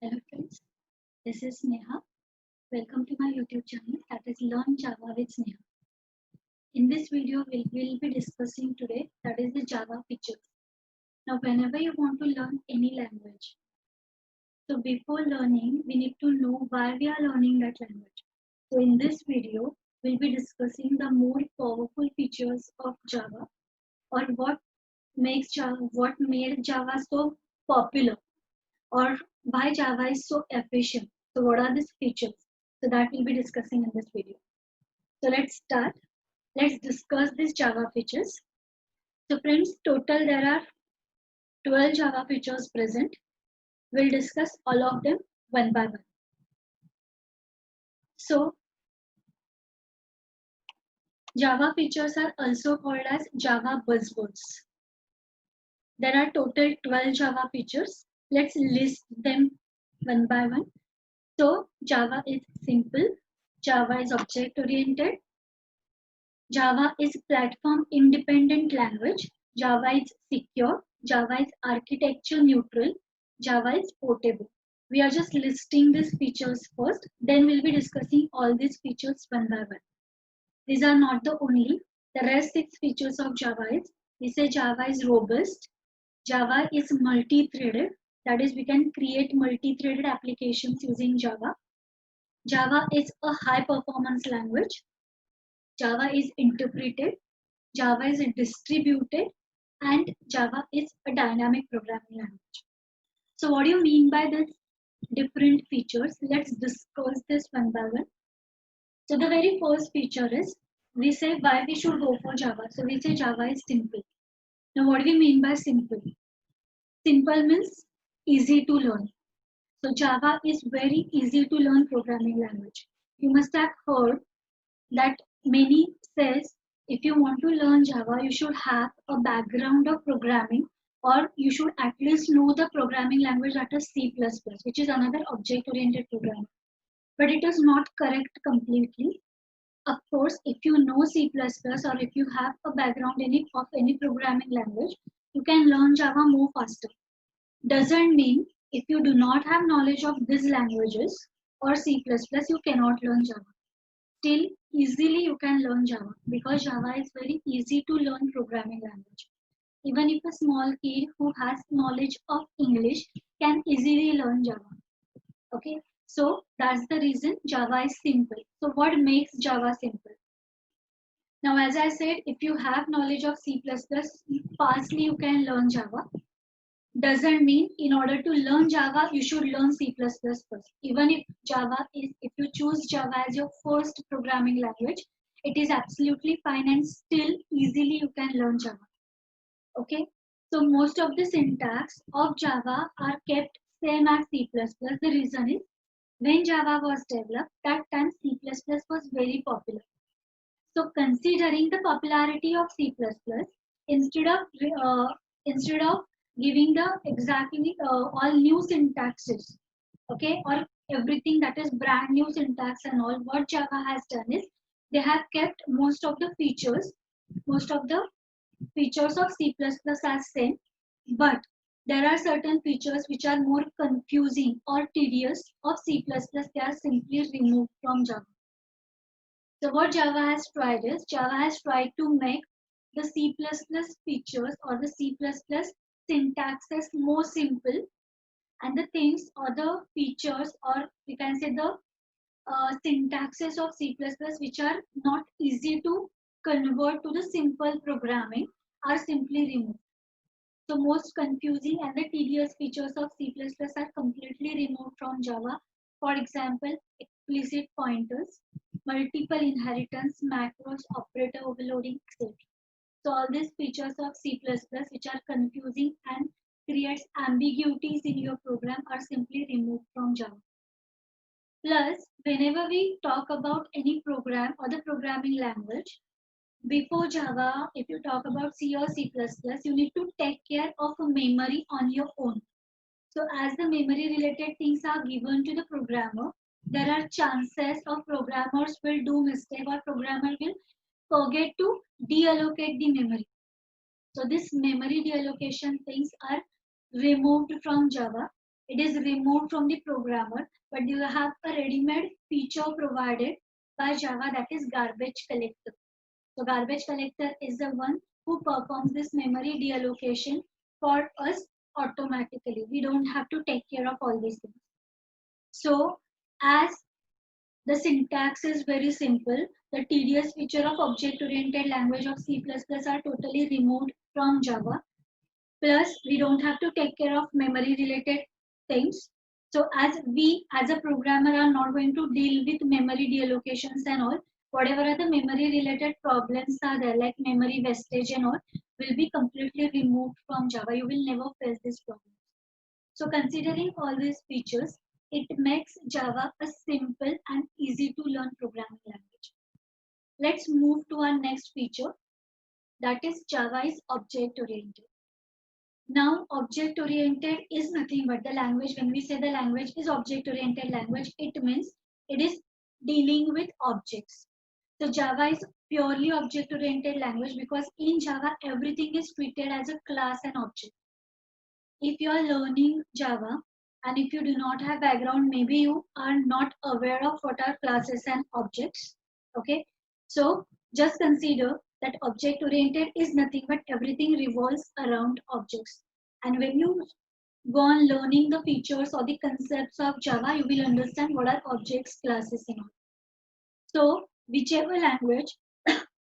Hello friends, this is Neha. Welcome to my YouTube channel that is Learn Java with Neha. In this video, we will be discussing today that is the Java features. Now, whenever you want to learn any language, so before learning, we need to know why we are learning that language. So in this video, we'll be discussing the more powerful features of Java or what made Java so popular or why Java is so efficient. So what are these features? So that we'll be discussing in this video. So let's start. Let's discuss these Java features. So friends, total there are 12 Java features present. We'll discuss all of them one by one. So Java features are also called as Java buzzwords. There are total 12 Java features. Let's list them one by one. So Java is simple. Java is object oriented. Java is platform independent language. Java is secure. Java is architecture neutral. Java is portable. We are just listing these features first. Then we'll be discussing all these features one by one. These are not the only. The rest 6 features of Java is, we say Java is robust. Java is multi-threaded. That is, we can create multi-threaded applications using Java. Java is a high performance language. Java is interpreted, Java is distributed, and Java is a dynamic programming language. So what do you mean by these different features? Let's discuss this one by one. So the very first feature is, we say why we should go for Java. So we say Java is simple. Now what do we mean by simple? Simple means easy to learn. So Java is very easy to learn programming language. You must have heard that many says if you want to learn Java, you should have a background of programming or you should at least know the programming language that is C++, which is another object-oriented programming. But it is not correct completely. Of course, if you know C++ or if you have a background of any programming language, you can learn Java more faster. Doesn't mean if you do not have knowledge of these languages or C++, you cannot learn Java. Still, easily you can learn Java because Java is very easy to learn programming language. Even if a small kid who has knowledge of English can easily learn Java. Okay, so that's the reason Java is simple. So what makes Java simple? Now, as I said, if you have knowledge of C++, fastly you can learn Java. Doesn't mean in order to learn Java, you should learn C++ first. Even if you choose Java as your first programming language, it is absolutely fine and still easily you can learn Java. Okay. So most of the syntax of Java are kept same as C++. The reason is when Java was developed, that time C++ was very popular. So considering the popularity of C++, instead of instead of giving the exactly all new syntaxes, okay, or everything that is brand new syntax and all, what Java has done is they have kept most of the features of C++ as same, but there are certain features which are more confusing or tedious of C++. They are simply removed from Java. So what Java has tried is Java has tried to make the C++ features or the C++ syntaxes more simple and the things or the features or we can say the syntaxes of C++ which are not easy to convert to the simple programming are simply removed. So most confusing and the tedious features of C++ are completely removed from Java. For example, explicit pointers, multiple inheritance, macros, operator overloading, etc. So all these features of C++ which are confusing and creates ambiguities in your program are simply removed from Java. Plus, whenever we talk about any program or the programming language, before Java, if you talk about C or C++, you need to take care of a memory on your own. So as the memory related things are given to the programmer, there are chances of programmers will do mistake or programmer will forget to deallocate the memory. So this memory deallocation things are removed from Java. It is removed from the programmer, but you have a ready-made feature provided by Java, that is garbage collector. So garbage collector is the one who performs this memory deallocation for us automatically. We don't have to take care of all these things. So as the syntax is very simple, the tedious feature of object-oriented language of C++ are totally removed from Java. Plus, we don't have to take care of memory-related things. So as a programmer are not going to deal with memory deallocations and all, whatever are the memory-related problems are there, like memory wastage and all, will be completely removed from Java. You will never face this problem. So considering all these features, it makes Java a simple and easy to learn programming language. Let's move to our next feature, that is Java is object oriented. Now object oriented is nothing but the language. When we say the language is object oriented language, it means it is dealing with objects. So Java is purely object oriented language because in Java everything is treated as a class and object. If you are learning Java and if you do not have background, maybe you are not aware of what are classes and objects. Okay, so just consider that object oriented is nothing but everything revolves around objects. And when you go on learning the features or the concepts of Java, you will understand what are objects, classes, and all. So whichever language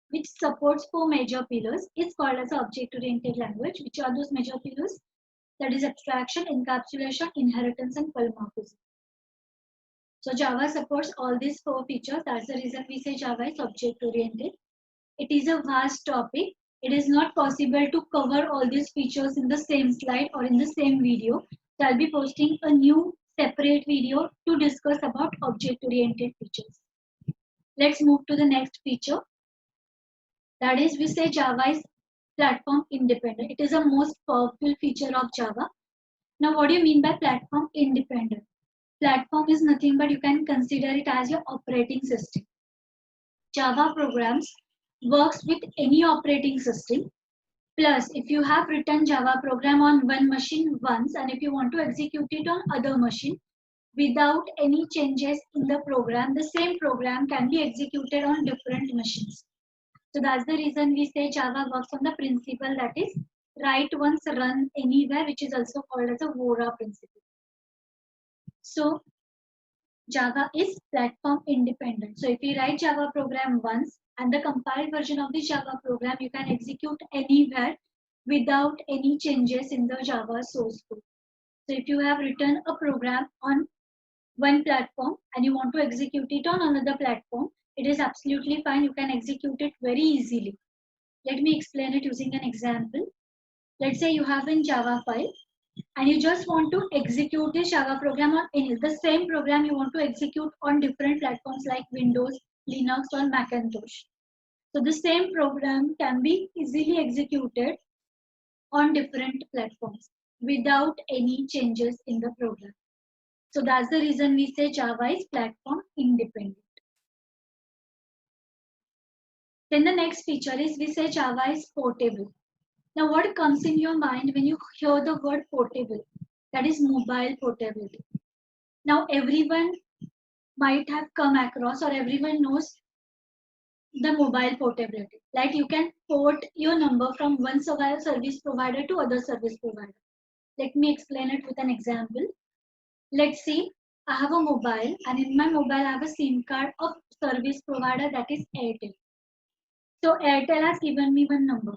which supports four major pillars is called as object oriented language. Which are those major pillars? That is abstraction, encapsulation, inheritance, and polymorphism. So Java supports all these four features. That's the reason we say Java is object oriented. It is a vast topic. It is not possible to cover all these features in the same slide or in the same video. So I'll be posting a new separate video to discuss about object oriented features. Let's move to the next feature. That is, we say Java is platform independent. It is the most powerful feature of Java. Now, what do you mean by platform independent? Platform is nothing but you can consider it as your operating system. Java programs works with any operating system. Plus, if you have written Java program on one machine once and if you want to execute it on other machine without any changes in the program, the same program can be executed on different machines. So that's the reason we say Java works on the principle that is write once, run anywhere, which is also called as a VORA principle. So Java is platform independent. So if you write Java program once and the compiled version of the Java program, you can execute anywhere without any changes in the Java source code. So if you have written a program on one platform and you want to execute it on another platform, it is absolutely fine. You can execute it very easily. Let me explain it using an example. Let's say you have a Java file and you just want to execute this Java program on any, the same program you want to execute on different platforms like Windows, Linux, or Macintosh. So the same program can be easily executed on different platforms without any changes in the program. So that's the reason we say Java is platform independent. Then the next feature is we say Java is portable. Now what comes in your mind when you hear the word portable? That is mobile portability. Now everyone might have come across or everyone knows the mobile portability. Like you can port your number from one service provider to other service provider. Let me explain it with an example. Let's see, I have a mobile and in my mobile I have a SIM card of service provider that is Airtel. So Airtel has given me one number.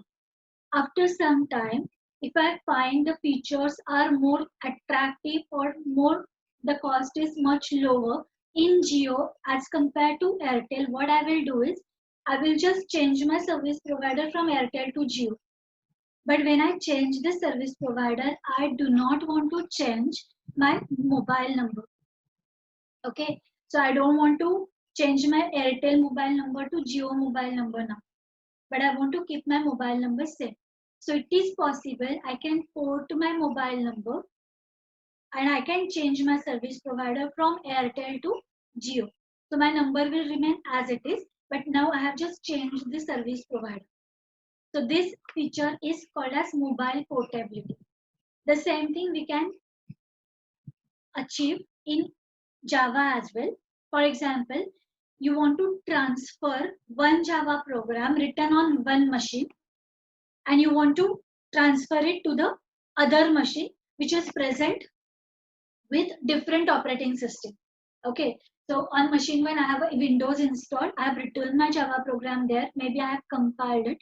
After some time, if I find the features are more attractive or more, the cost is much lower in Jio as compared to Airtel, what I will do is I will just change my service provider from Airtel to Jio. But when I change the service provider, I do not want to change my mobile number. Okay, so I don't want to change my Airtel mobile number to Jio mobile number now, but I want to keep my mobile number same. So it is possible I can port my mobile number and I can change my service provider from Airtel to Jio. So my number will remain as it is, but now I have just changed the service provider. So this feature is called as mobile portability. The same thing we can achieve in Java as well. For example, you want to transfer one Java program written on one machine and you want to transfer it to the other machine which is present with different operating system. Okay, so on machine 1 I have a Windows installed, I have written my Java program there, maybe I have compiled it,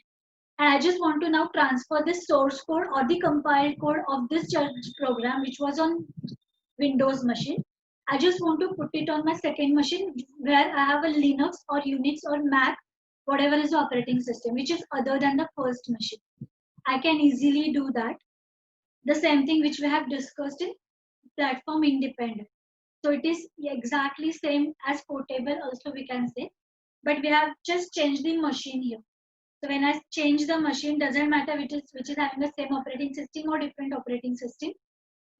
and I just want to now transfer this source code or the compiled code of this program which was on Windows machine. I just want to put it on my second machine where I have a Linux or Unix or Mac, whatever is the operating system, which is other than the first machine. I can easily do that. The same thing which we have discussed in platform independent. So it is exactly same as portable also we can say, but we have just changed the machine here. So when I change the machine, doesn't matter which is having the same operating system or different operating system,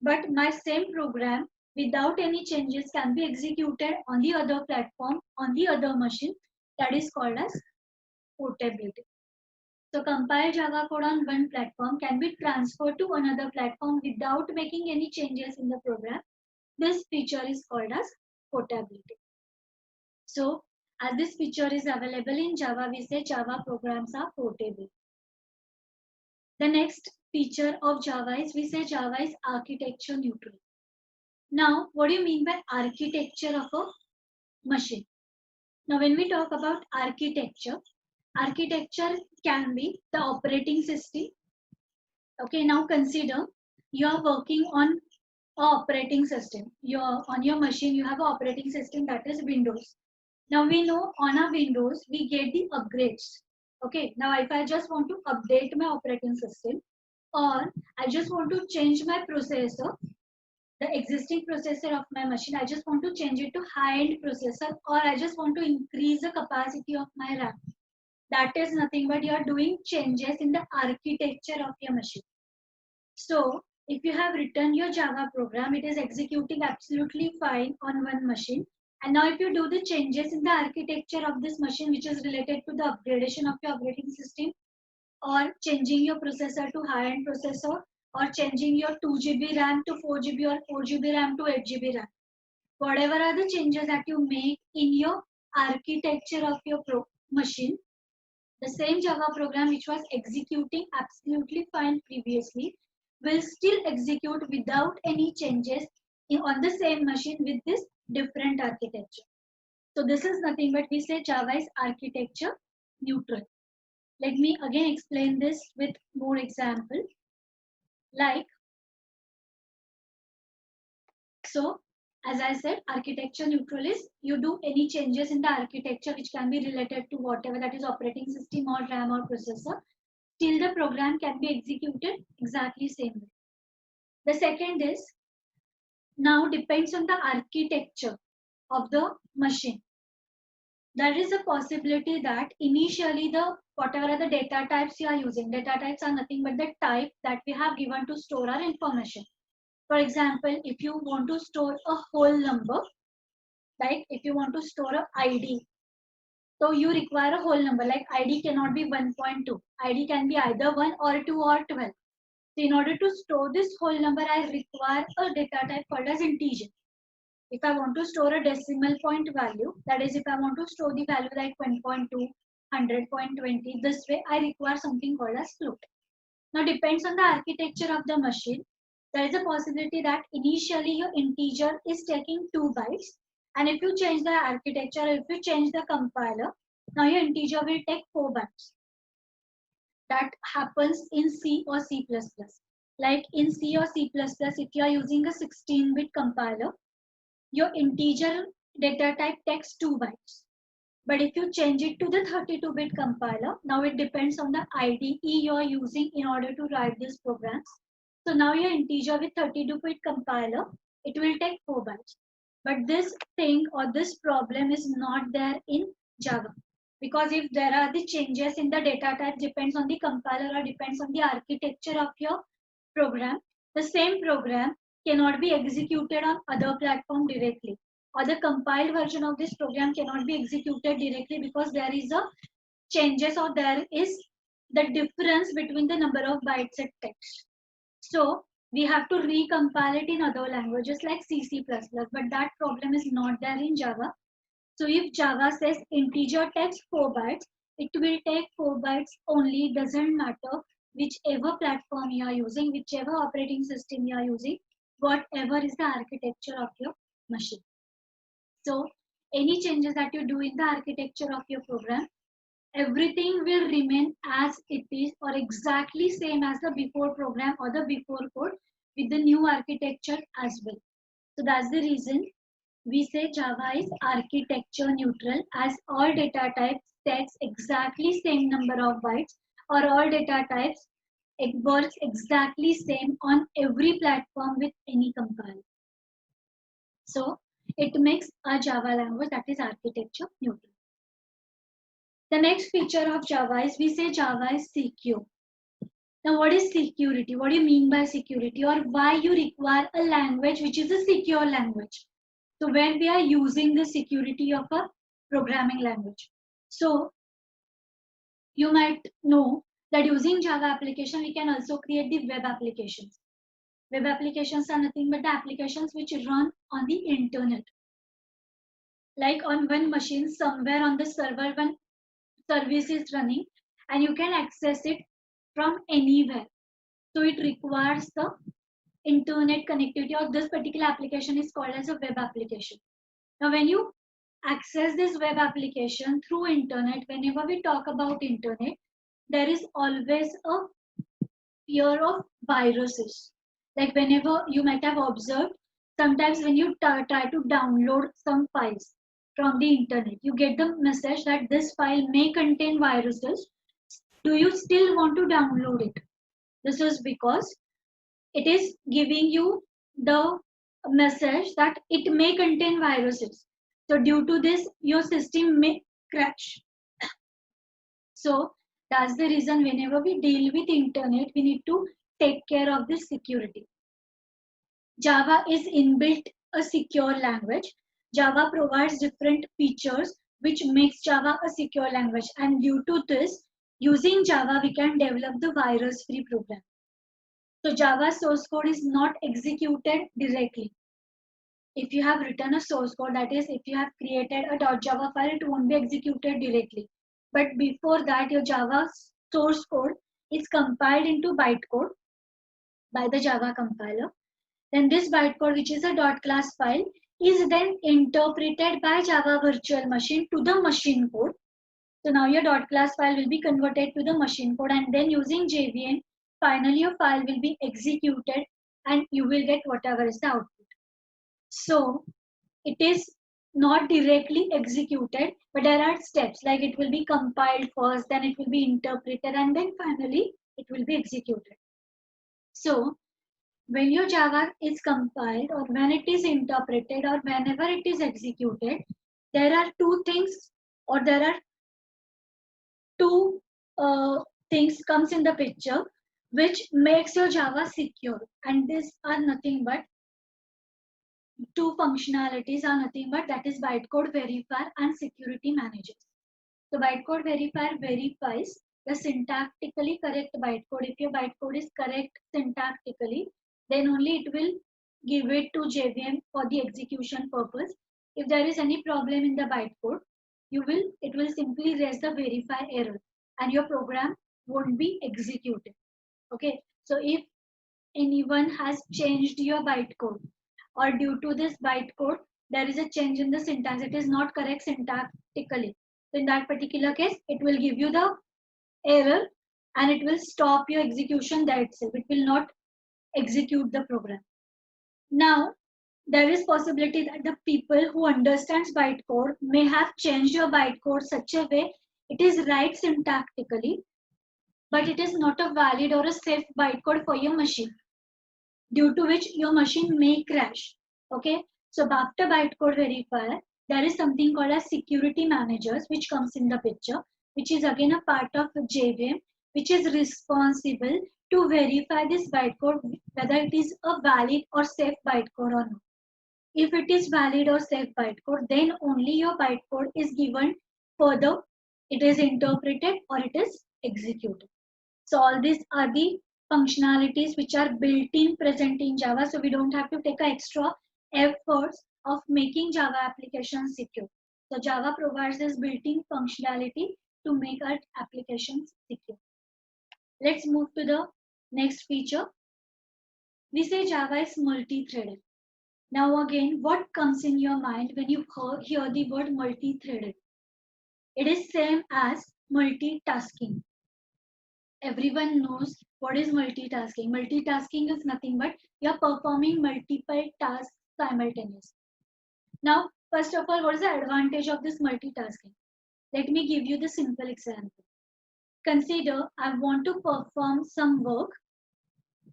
but my same program without any changes can be executed on the other platform, on the other machine. That is called as portability. So compiled Java code on one platform can be transferred to another platform without making any changes in the program. This feature is called as portability. So as this feature is available in Java, we say Java programs are portable. The next feature of Java is we say Java is architecture neutral. Now, what do you mean by architecture of a machine? Now, when we talk about architecture, architecture can be the operating system. Okay, now consider you are working on a operating system. On your machine, you have an operating system that is Windows. Now we know on our Windows, we get the upgrades. Okay, now if I just want to update my operating system or I just want to change my processor, the existing processor of my machine, I just want to change it to high-end processor or I just want to increase the capacity of my RAM. That is nothing but you are doing changes in the architecture of your machine. So if you have written your Java program, it is executing absolutely fine on one machine. And now if you do the changes in the architecture of this machine, which is related to the upgradation of your operating system or changing your processor to high-end processor or changing your 2 GB RAM to 4 GB or 4 GB RAM to 8 GB RAM. Whatever are the changes that you make in your architecture of your machine, the same Java program which was executing absolutely fine previously will still execute without any changes on the same machine with this different architecture. So this is nothing but we say Java is architecture neutral. Let me again explain this with more example. Like, so as I said, architecture neutral is you do any changes in the architecture which can be related to whatever that is operating system or RAM or processor, till the program can be executed exactly same way. The second is now depends on the architecture of the machine. There is a possibility that initially the whatever are the data types you are using, data types are nothing but the type that we have given to store our information. For example, if you want to store a whole number, like if you want to store a ID, so you require a whole number, like ID cannot be 1.2, ID can be either 1 or 2 or 12. So in order to store this whole number, I require a data type called as integer. If I want to store a decimal point value, that is if I want to store the value like 1.2, 100.20, this way I require something called as float. Now depends on the architecture of the machine. There is a possibility that initially your integer is taking 2 bytes. And if you change the architecture, if you change the compiler, now your integer will take 4 bytes. That happens in C or C++. Like in C or C++, if you are using a 16-bit compiler, your integer data type takes 2 bytes. But if you change it to the 32-bit compiler, now it depends on the IDE you are using in order to write these programs. So now your integer with 32-bit compiler, it will take 4 bytes. But this thing or this problem is not there in Java. Because if there are the changes in the data type depends on the compiler or depends on the architecture of your program, the same program cannot be executed on other platform directly. Or the compiled version of this program cannot be executed directly because there is a changes or there is the difference between the number of bytes it takes. So We have to recompile it in other languages like C, C++, but that problem is not there in Java. So if Java says integer takes 4 bytes, it will take 4 bytes only. Doesn't matter whichever platform you are using, whichever operating system you are using, whatever is the architecture of your machine. So any changes that you do in the architecture of your program, everything will remain as it is or exactly same as the before program or the before code with the new architecture as well. So that's the reason we say Java is architecture neutral, as all data types takes exactly same number of bytes, or all data types it works exactly same on every platform with any compiler. So it makes a Java language that is architecture neutral. The next feature of Java is we say Java is secure. Now, what is security? What do you mean by security, or why you require a language which is a secure language? So when we are using the security of a programming language. So you might know that using Java application, we can also create the web applications. Web applications are nothing but the applications which run on the internet. Like on one machine, somewhere on the server, one service is running and you can access it from anywhere. So it requires the internet connectivity, or this particular application is called as a web application. Now, when you access this web application through internet, whenever we talk about internet, there is always a fear of viruses. Like whenever you might have observed, sometimes when you try to download some files from the internet, you get the message that this file may contain viruses. Do you still want to download it? This is because it is giving you the message that it may contain viruses. So due to this, your system may crash. So that's the reason whenever we deal with internet, we need to take care of this security. Java is inbuilt a secure language. Java provides different features which makes Java a secure language. And due to this, using Java, we can develop the virus-free program. So Java source code is not executed directly. If you have written a source code, that is, if you have created a .java file, it won't be executed directly. But before that, your Java source code is compiled into bytecode by the Java compiler. Then this bytecode, which is a .class file, is then interpreted by Java virtual machine to the machine code. So now your .class file will be converted to the machine code, and then using JVM, finally your file will be executed and you will get whatever is the output. So it is not directly executed, but there are steps like it will be compiled first, then it will be interpreted, and then finally it will be executed. So when your Java is compiled, or when it is interpreted, or whenever it is executed, there are two things, or there are two things comes in the picture which makes your Java secure, and these are nothing but two functionalities are nothing but that is bytecode verifier and security managers. So bytecode verifier verifies the syntactically correct bytecode. If your bytecode is correct syntactically, then only it will give it to JVM for the execution purpose. If there is any problem in the bytecode, it will simply raise the verify error and your program won't be executed. Okay, so if anyone has changed your bytecode, or due to this bytecode there is a change in the syntax, it is not correct syntactically, so in that particular case it will give you the error and it will stop your execution there itself. It will not execute the program. Now there is possibility that the people who understands bytecode may have changed your bytecode such a way it is right syntactically, but it is not a valid or a safe bytecode for your machine, due to which your machine may crash. Okay, so after bytecode verifier, there is something called as security managers, which comes in the picture, which is again a part of JVM, which is responsible to verify this bytecode whether it is a valid or safe bytecode or not. If it is valid or safe bytecode, then only your bytecode is given further, it is interpreted or it is executed. So all these are the functionalities which are built-in present in Java, so we don't have to take extra efforts of making Java applications secure. So Java provides this built-in functionality to make our applications secure. Let's move to the next feature. We say Java is multi-threaded. Now again, what comes in your mind when you hear the word multi-threaded? It is same as multitasking. Everyone knows what is multitasking. Multitasking is nothing but you're performing multiple tasks simultaneously. Now, first of all, what is the advantage of this multitasking? Let me give you the simple example. Consider I want to perform some work.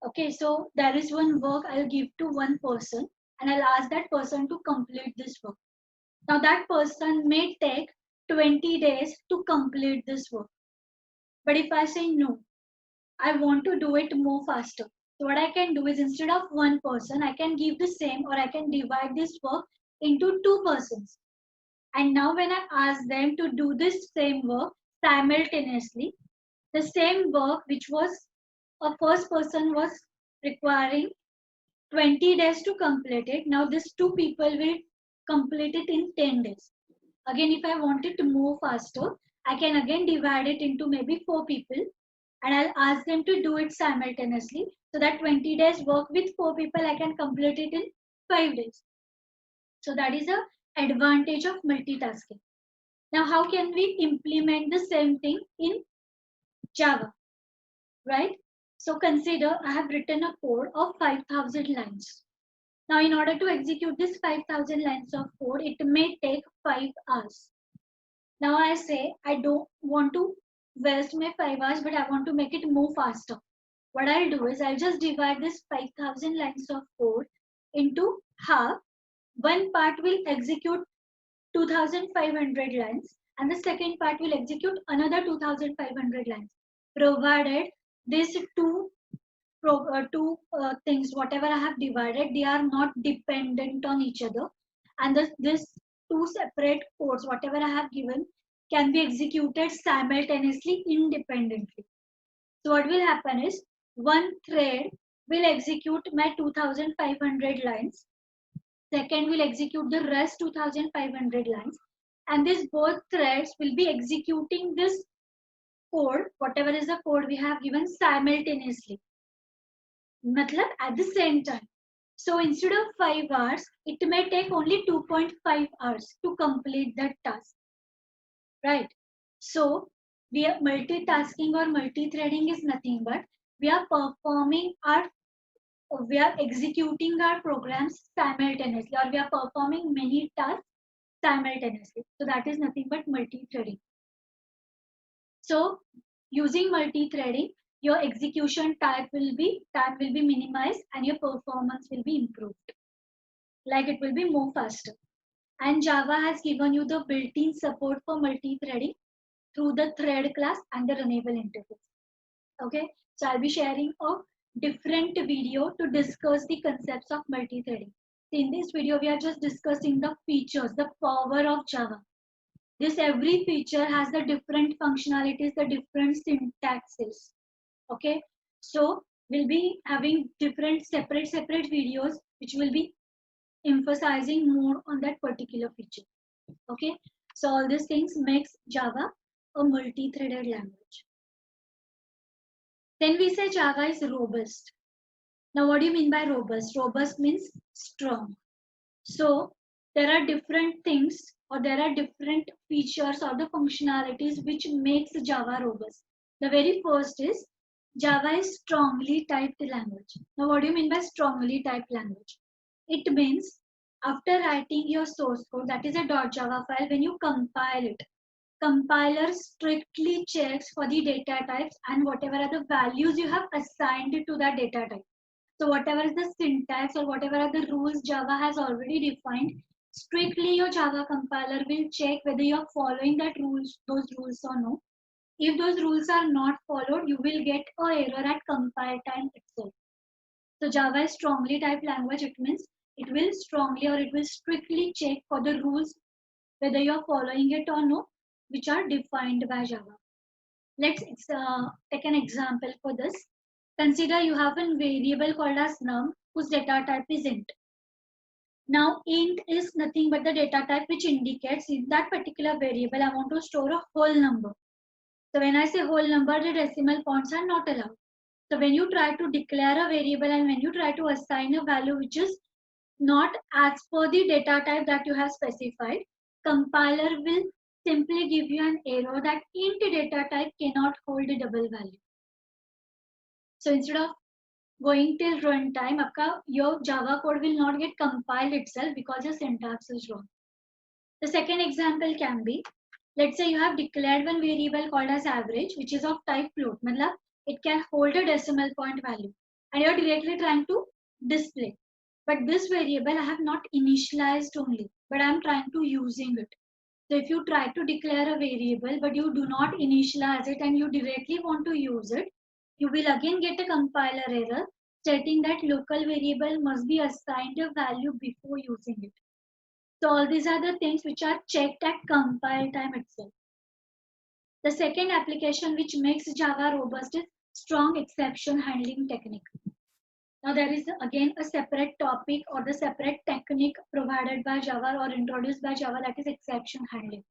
Okay, so there is one work I'll give to one person and I'll ask that person to complete this work. Now that person may take 20 days to complete this work. But if I say no, I want to do it more faster. So what I can do is instead of one person, I can give the same or I can divide this work into two persons. And now when I ask them to do this same work simultaneously, the same work which was a first person was requiring 20 days to complete it. Now these two people will complete it in 10 days. Again, if I want it to move faster, I can again divide it into maybe 4 people and I'll ask them to do it simultaneously so that 20 days work with 4 people, I can complete it in 5 days. So that is the advantage of multitasking. Now, how can we implement the same thing in Java, right? So consider I have written a code of 5,000 lines. Now, in order to execute this 5,000 lines of code, it may take 5 hours. Now I say I don't want to waste my 5 hours, but I want to make it move faster. What I'll do is I'll just divide this 5,000 lines of code into half. One part will execute 2,500 lines and the second part will execute another 2,500 lines, provided these two things, whatever I have divided, they are not dependent on each other. And this two separate codes, whatever I have given, can be executed simultaneously independently. So what will happen is one thread will execute my 2,500 lines. Second will execute the rest 2,500 lines. And these both threads will be executing this code, whatever is the code we have given simultaneously. Matlab at the same time. So instead of 5 hours, it may take only 2.5 hours to complete that task. Right? So we are multitasking or multi-threading is nothing but we are executing our programs simultaneously or we are performing many tasks simultaneously. So that is nothing but multi-threading. So using multi-threading, your execution time will be minimized and your performance will be improved. Like it will be more faster. And Java has given you the built-in support for multi-threading through the thread class and the runnable interface. Okay, so I'll be sharing a different video to discuss the concepts of multi-threading. In this video, we are just discussing the features, the power of Java. This every feature has the different functionalities, the different syntaxes. Okay, so we'll be having different separate videos which will be emphasizing more on that particular feature. Okay, so all these things makes Java a multi-threaded language. Then we say Java is robust. Now what do you mean by robust? Robust means strong. So there are different things or there are different features or the functionalities which makes Java robust. The very first is Java is strongly typed language. Now what do you mean by strongly typed language? It means after writing your source code, that is a .java file, when you compile it, compiler strictly checks for the data types and whatever are the values you have assigned to that data type. So whatever is the syntax or whatever are the rules Java has already defined, strictly your Java compiler will check whether you are following those rules or no. If those rules are not followed, you will get an error at compile time itself. So Java is strongly typed language. It means it will strongly or it will strictly check for the rules whether you are following it or no, which are defined by Java. Let's take an example for this. Consider you have a variable called as num whose data type is int. Now int is nothing but the data type which indicates in that particular variable I want to store a whole number. So when I say whole number, the decimal points are not allowed. So when you try to declare a variable and when you try to assign a value which is not as per the data type that you have specified, compiler will simply give you an error that int data type cannot hold a double value. So instead of going till runtime, your Java code will not get compiled itself because your syntax is wrong. The second example can be, let's say you have declared one variable called as average, which is of type float. Matlab, it can hold a decimal point value and you're directly trying to display. But this variable I have not initialized only, but I'm trying to using it. So if you try to declare a variable, but you do not initialize it and you directly want to use it, you will again get a compiler error stating that local variable must be assigned a value before using it. So all these are the things which are checked at compile time itself. The second application which makes Java robust is strong exception handling technique. Now there is again a separate topic or the separate technique provided by Java or introduced by Java, that is exception handling.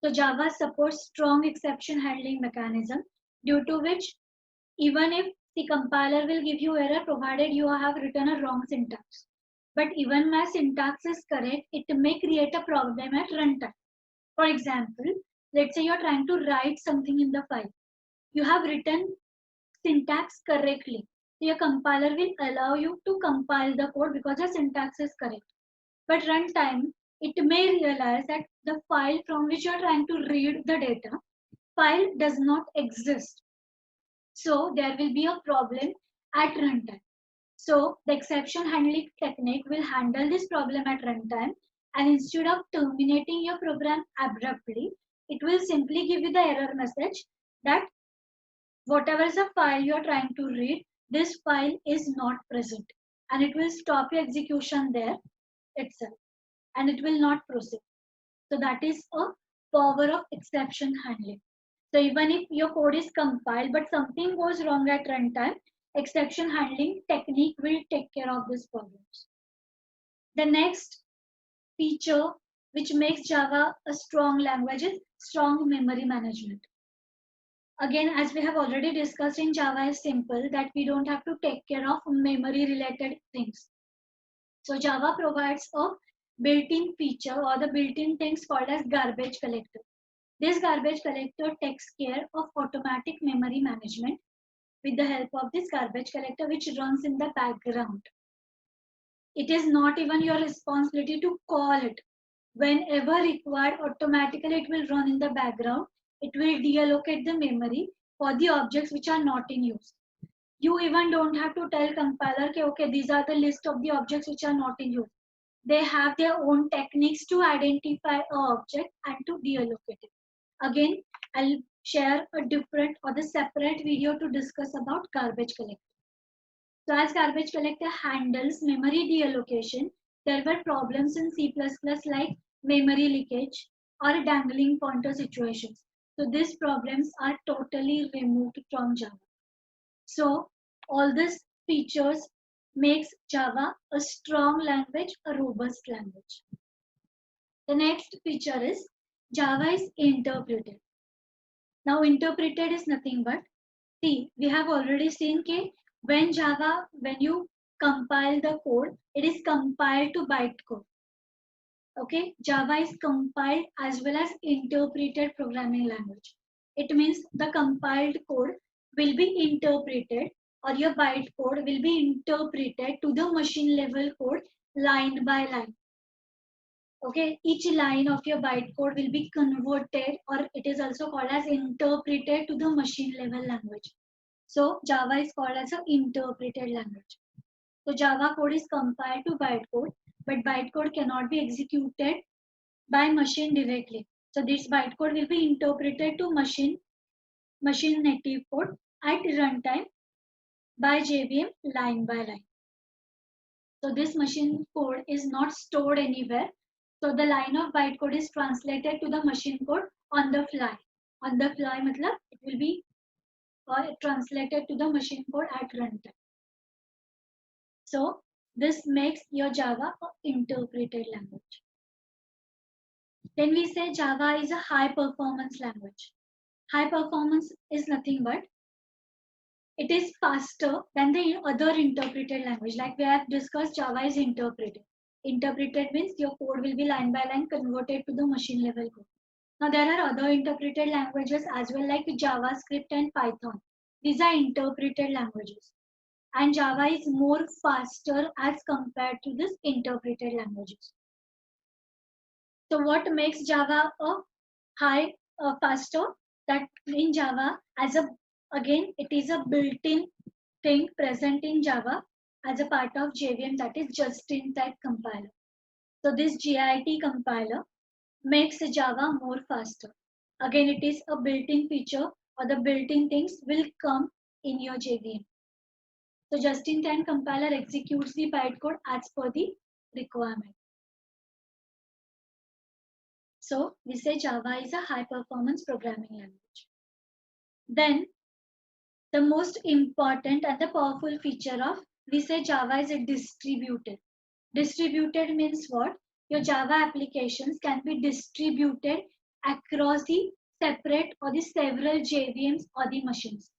So Java supports strong exception handling mechanism, due to which even if the compiler will give you error provided you have written a wrong syntax. But even my syntax is correct, it may create a problem at runtime. For example, let's say you're trying to write something in the file. You have written syntax correctly. So your compiler will allow you to compile the code because the syntax is correct. But runtime, it may realize that the file from which you're trying to read the data, file does not exist. So there will be a problem at runtime. So the exception handling technique will handle this problem at runtime, and instead of terminating your program abruptly, it will simply give you the error message that whatever is the file you are trying to read, this file is not present, and it will stop your execution there itself and it will not proceed. So that is a power of exception handling. So even if your code is compiled but something goes wrong at runtime, exception handling technique will take care of these problems. The next feature which makes Java a strong language is strong memory management. Again, as we have already discussed, in Java is simple that we don't have to take care of memory related things. So Java provides a built-in feature or the built-in things called as garbage collector. This garbage collector takes care of automatic memory management with the help of this garbage collector which runs in the background. It is not even your responsibility to call it. Whenever required, automatically it will run in the background. It will deallocate the memory for the objects which are not in use. You even don't have to tell compiler, okay, these are the list of the objects which are not in use. They have their own techniques to identify an object and to deallocate it. Again, I'll share a different or the separate video to discuss about garbage collector. So as garbage collector handles memory deallocation, there were problems in C++ like memory leakage or dangling pointer situations. So these problems are totally removed from Java. So all these features makes Java a strong language, a robust language. The next feature is Java is interpreted. Now interpreted is nothing but, see, we have already seen that when you compile the code, it is compiled to bytecode. Okay, Java is compiled as well as interpreted programming language. It means the compiled code will be interpreted or your bytecode will be interpreted to the machine level code line by line. Okay, each line of your bytecode will be converted or it is also called as interpreted to the machine level language. So Java is called as an interpreted language. So Java code is compiled to bytecode, but bytecode cannot be executed by machine directly. So this bytecode will be interpreted to machine native code at runtime by JVM line by line. So this machine code is not stored anywhere. So the line of bytecode is translated to the machine code on the fly. On the fly, matlab it will be or translated to the machine code at runtime. So this makes your Java an interpreted language. Then we say Java is a high performance language. High performance is nothing but it is faster than the other interpreted language. Like we have discussed, Java is interpreted. Interpreted means your code will be line by line converted to the machine level code. Now there are other interpreted languages as well, like JavaScript and Python. These are interpreted languages. And Java is more faster as compared to this interpreted languages. So what makes Java a high faster? That in Java, again it is a built-in thing present in Java as a part of JVM, that is just-in-time compiler. So this JIT compiler makes Java more faster. Again, it is a built-in feature, or the built-in things will come in your JVM. So just-in-time compiler executes the bytecode as per the requirement. So we say Java is a high-performance programming language. Then the most important and the powerful feature of, we say Java is a distributed. Distributed means what? Your Java applications can be distributed across the separate or the several JVMs or the machines.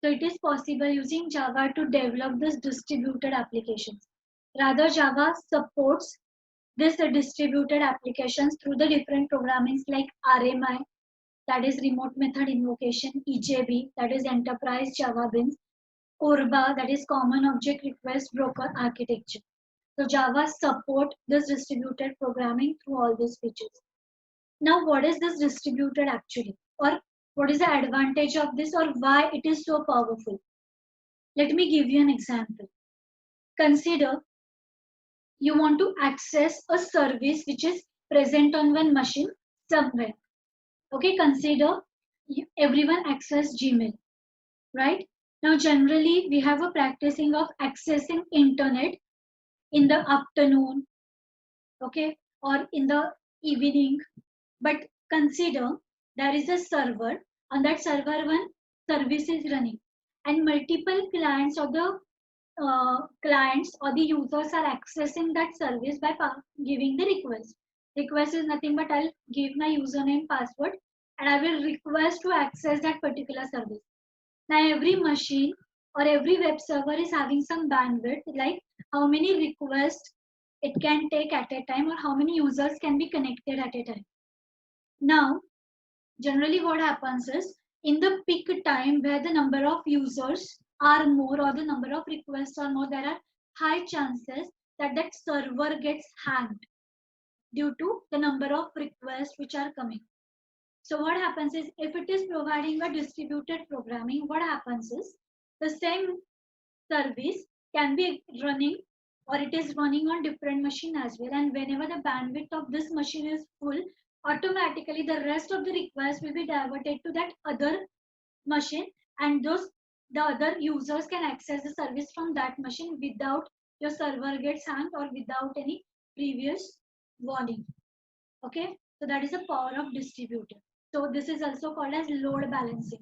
So it is possible using Java to develop this distributed applications. Rather, Java supports this distributed applications through the different programmings like RMI, that is remote method invocation, EJB, that is enterprise Java beans, CORBA, that is common object request broker architecture. So Java support this distributed programming through all these features. Now, what is this distributed actually? Or what is the advantage of this, or why it is so powerful? Let me give you an example. Consider you want to access a service which is present on one machine somewhere. Okay, consider everyone access Gmail, right? Now, generally, we have a practicing of accessing internet in the afternoon, okay, or in the evening. But consider there is a server, on that server one service is running, and multiple clients or the clients or the users are accessing that service by giving the request. Request is nothing but I'll give my username, password, and I will request to access that particular service. Now every machine or every web server is having some bandwidth, like how many requests it can take at a time or how many users can be connected at a time. Now, generally what happens is in the peak time where the number of users are more or the number of requests are more, there are high chances that that server gets hanged due to the number of requests which are coming. So what happens is if it is providing a distributed programming, what happens is the same service can be running or it is running on different machine as well, and whenever the bandwidth of this machine is full, automatically the rest of the request will be diverted to that other machine, and the other users can access the service from that machine without your server gets hanged or without any previous warning. Okay, so that is the power of distributed. So this is also called as load balancing.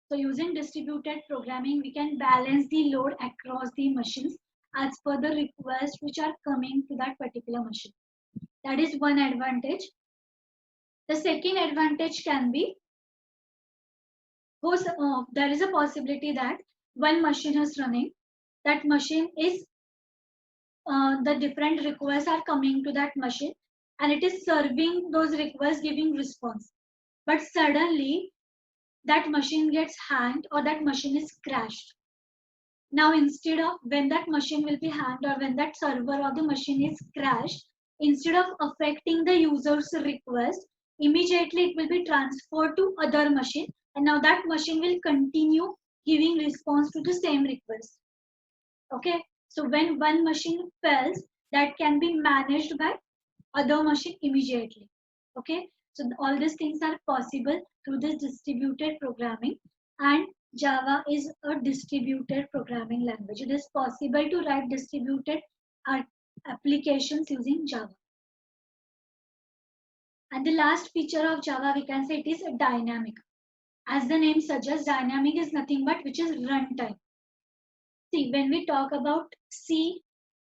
So using distributed programming, we can balance the load across the machines as per the requests which are coming to that particular machine. That is one advantage. The second advantage can be, there is a possibility that one machine is running, that machine is, the different requests are coming to that machine and it is serving those requests, giving response. But suddenly that machine gets hanged or that machine is crashed. Now, instead of when that machine will be hanged or when that server or the machine is crashed, instead of affecting the user's request, immediately it will be transferred to other machine, and now that machine will continue giving response to the same request. Okay, so when one machine fails, that can be managed by other machine immediately. Okay, so all these things are possible through this distributed programming, and Java is a distributed programming language. It is possible to write distributed applications using Java. And the last feature of Java, we can say it is dynamic. As the name suggests, dynamic is nothing but which is runtime. See, when we talk about C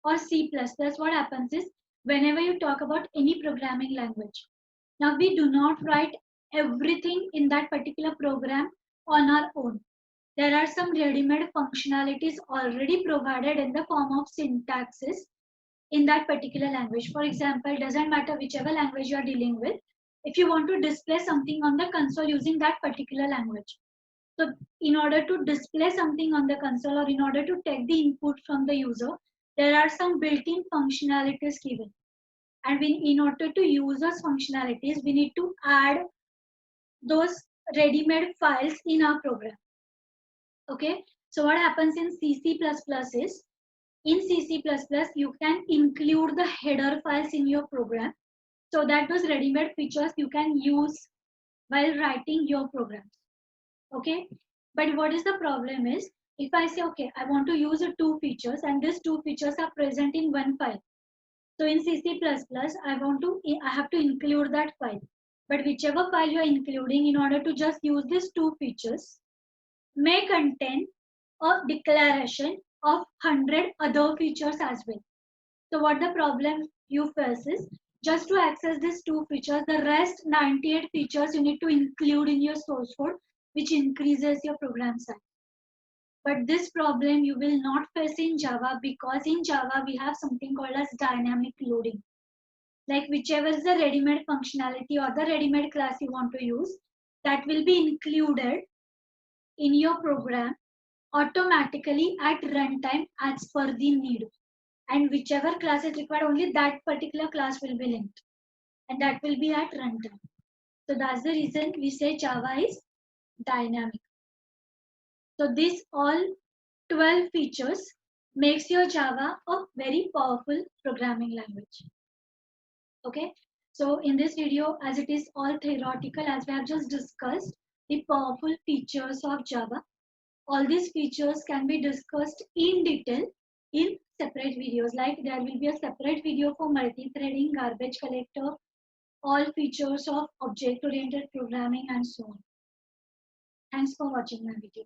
or C++, what happens is whenever you talk about any programming language, now we do not write everything in that particular program on our own. There are some ready-made functionalities already provided in the form of syntaxes in that particular language. For example, doesn't matter whichever language you are dealing with, if you want to display something on the console using that particular language. So in order to display something on the console or in order to take the input from the user, there are some built-in functionalities given. And in order to use those functionalities, we need to add those ready-made files in our program. Okay, so what happens in C++ is, in C++, you can include the header files in your program so that those ready-made features you can use while writing your programs. Okay, but what is the problem is, if I say, okay, I want to use two features and these two features are present in one file. So in C++, I have to include that file. But whichever file you are including, in order to just use these two features, may contain a declaration of 100 other features as well. So what the problem you face is, just to access these two features, the rest 98 features you need to include in your source code, which increases your program size. But this problem you will not face in Java, because in Java we have something called as dynamic loading. Like whichever is the ready-made functionality or the ready-made class you want to use, that will be included in your program automatically at runtime as per the need. And whichever class is required, only that particular class will be linked. And that will be at runtime. So that's the reason we say Java is dynamic. So this all 12 features makes your Java a very powerful programming language. Okay. So in this video, as it is all theoretical, as we have just discussed the powerful features of Java, all these features can be discussed in detail in separate videos. Like there will be a separate video for multi-threading, garbage collector, all features of object-oriented programming and so on. Thanks for watching my video.